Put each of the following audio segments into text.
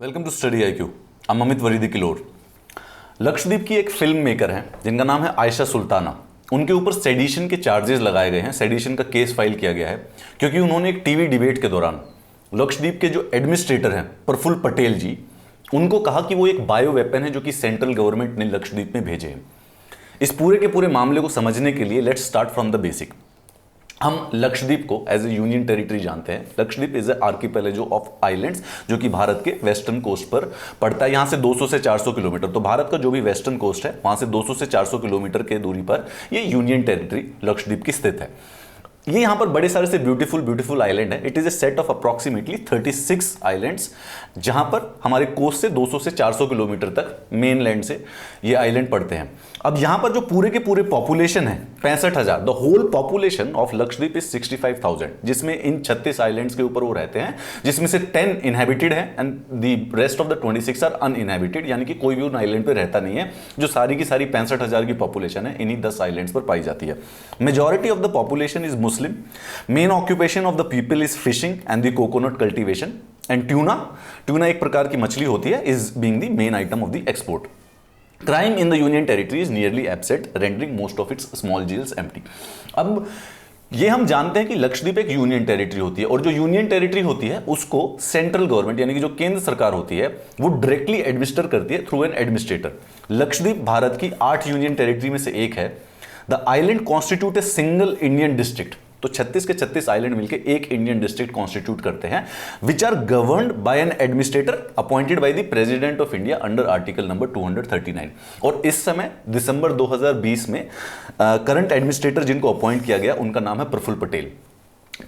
Welcome to study IQ। Amit वरीदी किलोर। लक्षद्वीप की एक फिल्म मेकर हैं जिनका नाम है आयशा सुल्ताना। उनके ऊपर सेडिशन के चार्जेस लगाए गए हैं, सेडिशन का केस फाइल किया गया है क्योंकि उन्होंने एक टीवी डिबेट के दौरान लक्षद्वीप के जो एडमिनिस्ट्रेटर हैं प्रफुल्ल पटेल जी, उनको कहा कि वो एक बायो वेपन है जो कि सेंट्रल गवर्नमेंट ने लक्षद्वीप में भेजे हैं। इस पूरे के पूरे मामले को समझने के लिए let's start from the basic. हम लक्षद्वीप को एज ए यूनियन टेरिटरी जानते हैं। Lakshadweep is a archipelago of islands जो कि भारत के वेस्टर्न कोस्ट पर पड़ता है। यहां से 200 से 400 किलोमीटर, तो भारत का जो भी वेस्टर्न कोस्ट है वहां से 200 से 400 किलोमीटर के दूरी पर ये यूनियन टेरिटरी लक्षद्वीप की स्थित है। ये यहां पर बड़े सारे से ब्यूटीफुल आइलैंड है। It is a set of approximately 36 islands जहां पर हमारे कोस्ट से 200 से 400 किलोमीटर तक मेन लैंड से ये आइलैंड पड़ते हैं। अब यहां पर जो पूरे के पूरे पॉपुलेशन है 65,000, the whole population of Lakshadweep is 65,000, जिसमें इन 36 आइलैंड्स के ऊपर वो रहते हैं, जिसमें से 10 इनहेबिटेड है and the rest of the 26 are uninhabited, यानी कि कोई भी उन आइलैंड पे रहता नहीं है। जो सारी की सारी 65,000 की पॉपुलेशन है इन्हीं 10 आइलैंड्स पर पाई जाती है। Majority of the population is Muslim. Main occupation of the people is fishing and the coconut cultivation and tuna एक प्रकार की मछली होती है, is being the main item of the export. Crime in the Union Territory is nearly absent, rendering most of its small jails empty. अब ये हम जानते हैं कि लक्षद्वीप एक यूनियन टेरिटरी होती है और जो यूनियन टेरिटरी होती है उसको सेंट्रल गवर्नमेंट यानी कि जो केंद्र सरकार होती है वो डायरेक्टली एडमिनिस्टर करती है through an administrator. Lakshadweep Bharat की 8 यूनियन टेरिटरी में से एक है। The island constitute a single Indian district, तो 36 के 36 आइलैंड मिलकर एक इंडियन डिस्ट्रिक्ट कॉन्स्टिट्यूट करते हैं, which are governed by an administrator appointed by the president of India under article number 239। और इस समय दिसंबर 2020 में करंट एडमिनिस्ट्रेटर जिनको अपॉइंट किया गया उनका नाम है प्रफुल्ल पटेल।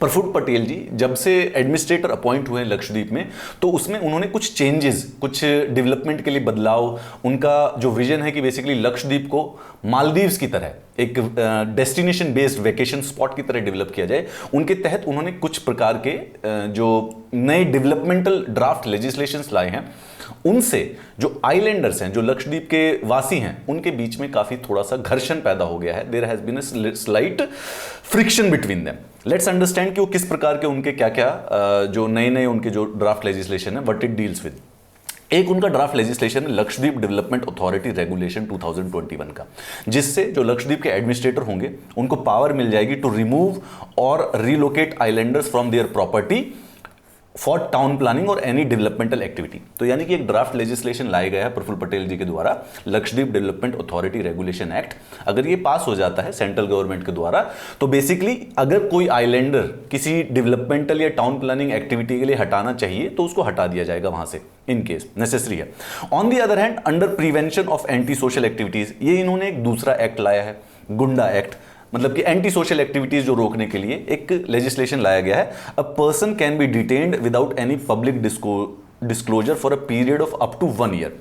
प्रफुल्ल पटेल जी जब से एडमिनिस्ट्रेटर अपॉइंट हुए लक्षद्वीप में तो उसमें उन्होंने कुछ चेंजेस, कुछ डेवलपमेंट के लिए बदलाव, उनका जो विजन है कि बेसिकली लक्षद्वीप को मालदीव्स की तरह एक डेस्टिनेशन बेस्ड वेकेशन स्पॉट की तरह डेवलप किया जाए, उनके तहत उन्होंने कुछ प्रकार के जो नए डेवलपमेंटल ड्राफ्ट लेजिस्लेशंस लाए हैं। उनसे जो आइलैंडर्स हैं, जो लक्षद्वीप के वासी हैं, उनके बीच में काफी थोड़ा सा घर्षण पैदा हो गया है। There has been a slight friction between them. Let's understand कि वो किस प्रकार के उनके क्या क्या जो नए उनके जो ड्राफ्ट लेजिस्लेशन है व्हाट इट डील्स विद। एक उनका draft legislation Lakshadweep development authority regulation 2021 का, जिससे जो लक्षद्वीप के एडमिनिस्ट्रेटर होंगे उनको पावर मिल जाएगी टू रिमूव और relocate Islanders from their property for town planning और एनी डेवलपमेंटल एक्टिविटी। तो यानी कि एक ड्राफ्ट लेजिस्लेशन लाया गया है प्रफुल्ल पटेल जी के द्वारा, Lakshadweep development authority regulation act. अगर ये पास हो जाता है सेंट्रल गवर्नमेंट के द्वारा तो बेसिकली अगर कोई आइलैंडर किसी डेवलपमेंटल या टाउन प्लानिंग एक्टिविटी के लिए हटाना चाहिए तो उसको हटा दिया जाएगा वहां से, इन केस नेसेसरी है। On the other hand under prevention of anti social activities, ये इन्होंने एक दूसरा एक्ट लाया है, गुंडा एक्ट, मतलब कि एंटी सोशल एक्टिविटीज जो रोकने के लिए एक लेजिस्लेशन लाया गया है। A person can be detained without any public disclosure for a period of up to 1 year.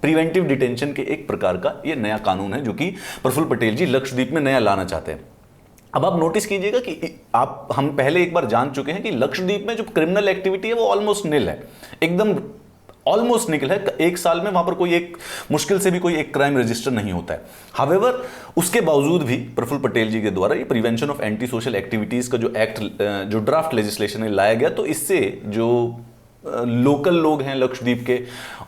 Preventive detention के एक प्रकार का ये नया कानून है जो कि प्रफुल्ल पटेल जी लक्षद्वीप में नया लाना चाहते हैं। अब आप नोटिस कीजिएगा कि हम पहले एक बार जान चुके हैं कि लक्षद्वीप में जो क्रिमिनल एक्टिविटी है वो ऑलमोस्ट निल है, एकदम ऑलमोस्ट निकल है। एक साल में वहां पर कोई एक मुश्किल से भी कोई एक क्राइम रजिस्टर नहीं होता है। हावेवर उसके बावजूद भी प्रफुल्ल पटेल जी के द्वारा ये prevention of anti social activities का जो एक्ट, जो ड्राफ्ट लेजिस्लेशन है लाया गया, तो इससे जो लोकल लोग हैं लक्षद्वीप के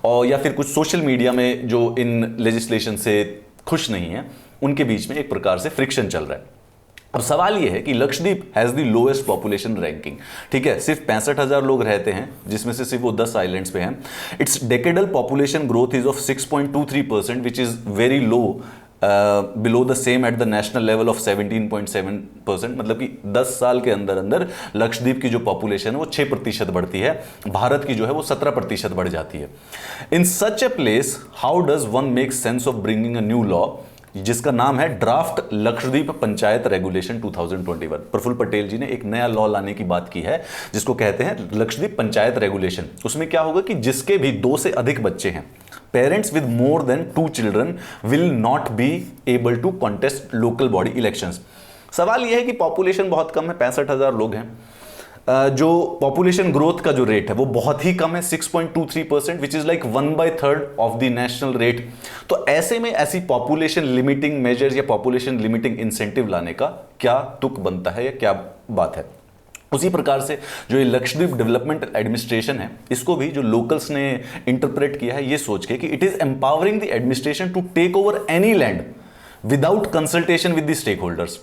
और या फिर कुछ सोशल मीडिया में जो इन लेजिस्लेशन से खुश नहीं है उनके बीच में एक प्रकार से फ्रिक्शन चल रहा है। अब सवाल यह है कि Lakshadweep has the lowest population ranking, ठीक है, सिर्फ 65,000 लोग रहते हैं जिसमें से सिर्फ वो 10 आइलैंड्स पे हैं। It's decadal population growth is of 6.23% which is very low, below the same at the national level of 17.7%। मतलब कि 10 साल के अंदर अंदर लक्षद्वीप की जो पॉपुलेशन है वो 6% बढ़ती है, भारत की जो है वो 17% बढ़ जाती है। In such a place how does one make sense of bringing a new law जिसका नाम है ड्राफ्ट लक्षद्वीप पंचायत रेगुलेशन 2021। प्रफुल्ल पटेल जी ने एक नया लॉ लाने की बात की है जिसको कहते हैं लक्षद्वीप पंचायत रेगुलेशन। उसमें क्या होगा कि जिसके भी 2 से अधिक बच्चे हैं, parents with more than 2 children will not be able to contest local body elections. सवाल यह है कि पॉपुलेशन बहुत कम है, 65,000 लोग हैं, जो पॉपुलेशन ग्रोथ का जो रेट है वो बहुत ही कम है, 6.23%, which is like 1/3 of the national rate. तो ऐसे में ऐसी पॉपुलेशन लिमिटिंग मेजर्स या पॉपुलेशन लिमिटिंग इंसेंटिव लाने का क्या तुक बनता है या क्या बात है। उसी प्रकार से जो ये लक्षद्वीप डेवलपमेंट एडमिनिस्ट्रेशन है, इसको भी जो लोकल्स ने इंटरप्रेट किया है ये सोच के कि it is empowering the administration to take over any land without consultation with the stakeholders.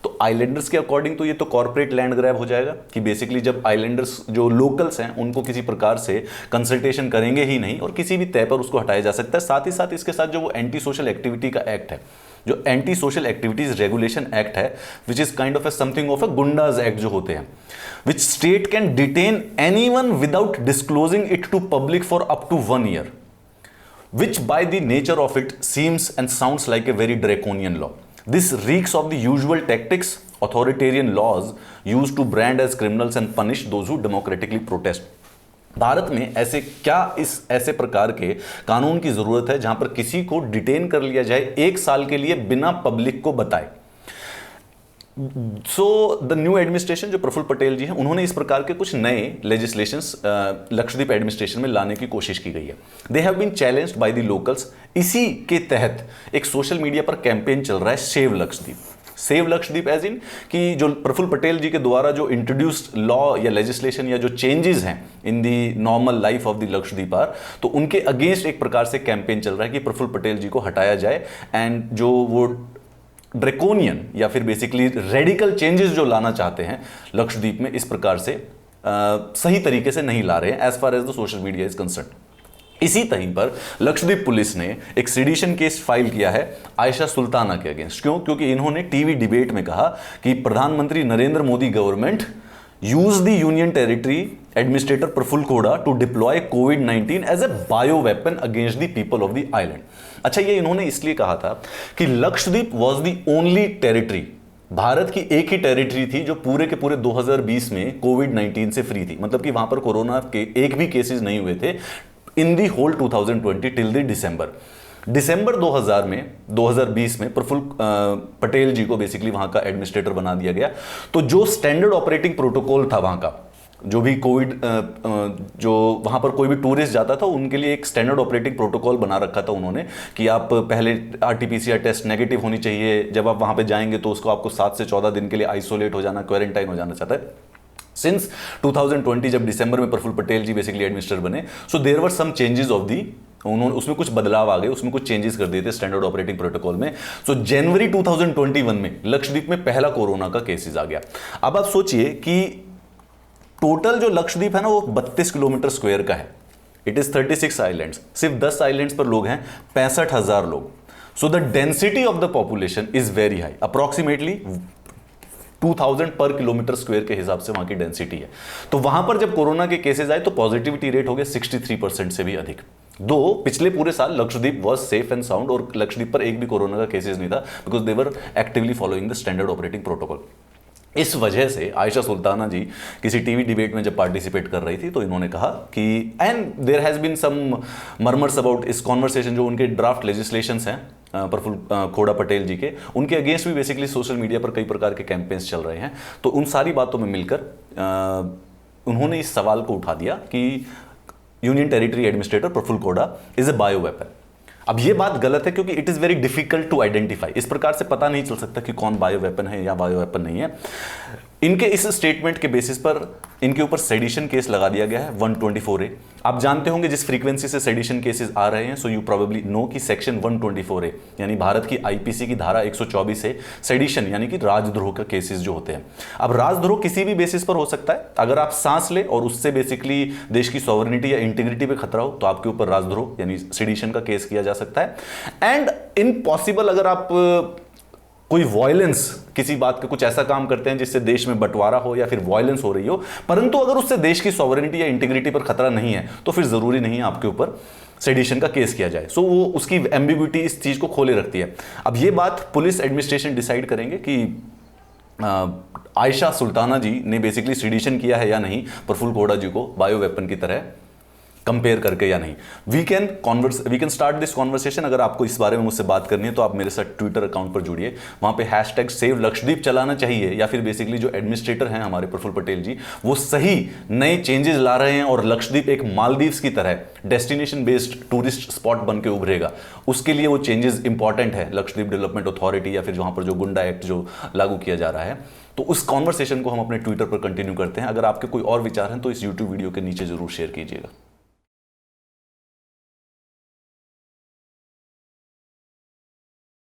तो आइलैंडर्स के अकॉर्डिंग तो ये तो कॉर्पोरेट लैंड ग्रैब हो जाएगा कि बेसिकली जब आइलैंडर्स जो लोकल्स हैं उनको किसी प्रकार से कंसल्टेशन करेंगे ही नहीं और किसी भी तय पर उसको हटाया जा सकता है। साथ ही साथ इसके साथ जो वो एंटी सोशल एक्टिविटी का एक्ट है, जो anti social activities regulation act है, which is kind of a something of a goondas act जो होते हैं, which state can detain anyone without disclosing it to public for up to 1 year, which by the nature of it seems and sounds like a very draconian law. This reeks of the usual tactics authoritarian laws used to brand as criminals and punish those who democratically protest. Bharat में ऐसे क्या ऐसे प्रकार के कानून की जरूरत है जहां पर किसी को डिटेन कर लिया जाए 1 साल के लिए बिना पब्लिक को बताए। सो द न्यू एडमिनिस्ट्रेशन जो प्रफुल्ल पटेल जी हैं, उन्होंने इस प्रकार के कुछ नए लेजिस्लेशंस लक्षद्वीप एडमिनिस्ट्रेशन में लाने की कोशिश की गई है। They have been challenged by the locals. इसी के तहत एक सोशल मीडिया पर कैंपेन चल रहा है save Lakshadweep. Save Lakshadweep as in कि जो प्रफुल्ल पटेल जी के द्वारा जो इंट्रोड्यूस्ड लॉ या लेजिस्लेशन या जो चेंजेस हैं in the normal life of the Lakshadweep are, तो उनके अगेंस्ट एक प्रकार से कैंपेन चल रहा है कि प्रफुल्ल पटेल जी को हटाया जाए एंड जो वो ड्रैकोनियन या फिर बेसिकली रेडिकल चेंजेस जो लाना चाहते हैं लक्षद्वीप में, इस प्रकार से सही तरीके से नहीं ला रहे हैं as far as the social media is concern. इसी तहीं पर लक्षद्वीप पुलिस ने एक सेडिशन केस फाइल किया है आयशा सुल्ताना के अगेंस्ट। क्यों? क्योंकि इन्होंने टीवी डिबेट में कहा कि प्रधानमंत्री Narendra Modi government use the union territory administrator Praful Koda to deploy COVID-19 as a bio-weapon against the people of the island। अच्छा, ये इन्होंने इसलिए कहा था कि Lakshadweep was the only territory, Bharat की एक ही टेरिटरी थी जो पूरे के पूरे 2020 में कोविड-19 से फ्री थी। मतलब कि वहां पर कोरोना के एक भी केसेस नहीं हुए थे in the whole 2020 till the December 2020 में प्रफुल्ल पटेल जी को बेसिकली वहां का एडमिनिस्ट्रेटर बना दिया गया। तो जो स्टैंडर्ड ऑपरेटिंग प्रोटोकॉल था वहां का, जो भी कोविड जो वहां पर कोई भी टूरिस्ट जाता था उनके लिए एक स्टैंडर्ड ऑपरेटिंग प्रोटोकॉल बना रखा था उन्होंने कि आप पहले RT-PCR टेस्ट नेगेटिव होनी चाहिए, जब आप वहां पे जाएंगे तो उसको आपको 7 से 14 दिन के लिए आइसोलेट हो जाना, क्वारंटाइन हो जाना चाहता है। सिंस 2020 जब दिसंबर में प्रफुल्ल पटेल जी बेसिकली एडमिनिस्ट्रेटर बने, so there were some changes of the, उन्होंने उसमें कुछ बदलाव आ गए, उसमें कुछ चेंजेस कर दिए थे स्टैंडर्ड ऑपरेटिंग प्रोटोकॉल में। सो जनवरी 2021 में लक्षद्वीप में पहला कोरोना का केसेस आ गया। अब आप सोचिए कि टोटल जो लक्षद्वीप है ना वो 32 किलोमीटर स्क्वायर का है। इट इज 36 आइलैंड्स, सिर्फ 10 आइलैंड्स पर लोग हैं 65,000 लोग। So the density of the population is very high, approximately 2000 पर किलोमीटर स्क्वायर के हिसाब से वहां की डेंसिटी है। तो वहां पर जब कोरोना के केसेस आए तो पॉजिटिविटी रेट हो गया 63% से भी अधिक। दो पिछले पूरे साल Lakshadweep was safe and sound और लक्षद्वीप पर एक भी कोरोना का केसेस नहीं था because they were actively following the standard operating protocol. इस वजह से आयशा सुल्ताना जी किसी टीवी डिबेट में जब पार्टिसिपेट कर रही थी तो इन्होंने कहा कि and there has been some murmurs about इस कॉन्वर्सेशन, जो उनके ड्राफ्ट लेजिस्लेशंस हैं प्रफुल्ल खोड़ा पटेल जी के, उनके अगेंस्ट भी बेसिकली सोशल मीडिया पर कई प्रकार के कैंपेन्स चल रहे हैं। तो उन सारी बातों में मिलकर उन्होंने इस सवाल को उठा दिया कि union territory administrator Praful Khoda is a bioweapon. अब ये बात गलत है क्योंकि it is very difficult to identify, इस प्रकार से पता नहीं चल सकता कि कौन बायो वेपन है या बायो वेपन नहीं है। इनके इस स्टेटमेंट के बेसिस पर इनके ऊपर सेडिशन केस लगा दिया गया है 124A। आप जानते होंगे जिस फ्रीक्वेंसी से सेडिशन केसेस आ रहे हैं, सो यू प्रोबेबली नो कि सेक्शन 124A यानी भारत की आईपीसी की धारा 124 से सेडिशन यानी कि राजद्रोह का केसेस जो होते हैं। अब राजद्रोह किसी भी बेसिस पर हो सकता है, अगर आप सांस ले और उससे बेसिकली देश की सॉवरेनिटी या इंटीग्रिटी पे खतरा हो तो आपके ऊपर राजद्रोह यानी सेडिशन का केस किया जा सकता है। एंड इम्पॉसिबल अगर आप कोई वायलेंस, किसी बात का कुछ ऐसा काम करते हैं जिससे देश में बंटवारा हो या फिर वायलेंस हो रही हो, परंतु अगर उससे देश की सॉवरेनिटी या इंटीग्रिटी पर खतरा नहीं है तो फिर जरूरी नहीं है आपके ऊपर सेडिशन का केस किया जाए। सो वो उसकी एम्बिग्युइटी इस चीज को खोले रखती है। अब ये बात पुलिस एडमिनिस्ट्रेशन डिसाइड करेंगे कि आयशा सुल्ताना जी ने बेसिकली सेडिशन किया है या नहीं प्रफुल्ल कोड़ा जी को बायो वेपन की तरह कंपेयर करके या नहीं। We can start this conversation. अगर आपको इस बारे में मुझसे बात करनी है तो आप मेरे साथ ट्विटर अकाउंट पर जुड़िए, वहां पे हैशटैग सेव लक्षद्वीप चलाना चाहिए, या फिर बेसिकली जो एडमिनिस्ट्रेटर हैं हमारे प्रफुल्ल पटेल जी, वो सही नए चेंजेस ला रहे हैं और लक्षद्वीप एक मालदीव्स की तरह डेस्टिनेशन बेस्ड टूरिस्ट स्पॉट बन के उभरेगा। उसके लिए वो चेंजेस इंपॉर्टेंट है, लक्षद्वीप डेवलपमेंट अथॉरिटी या फिर वहां पर जो गुंडा एक्ट जो लागू किया जा रहा है। तो उस कॉन्वर्सेशन को हम अपने ट्विटर पर कंटिन्यू करते हैं। अगर आपके कोई और विचार हैं तो इस यूट्यूब वीडियो के नीचे जरूर शेयर कीजिएगा।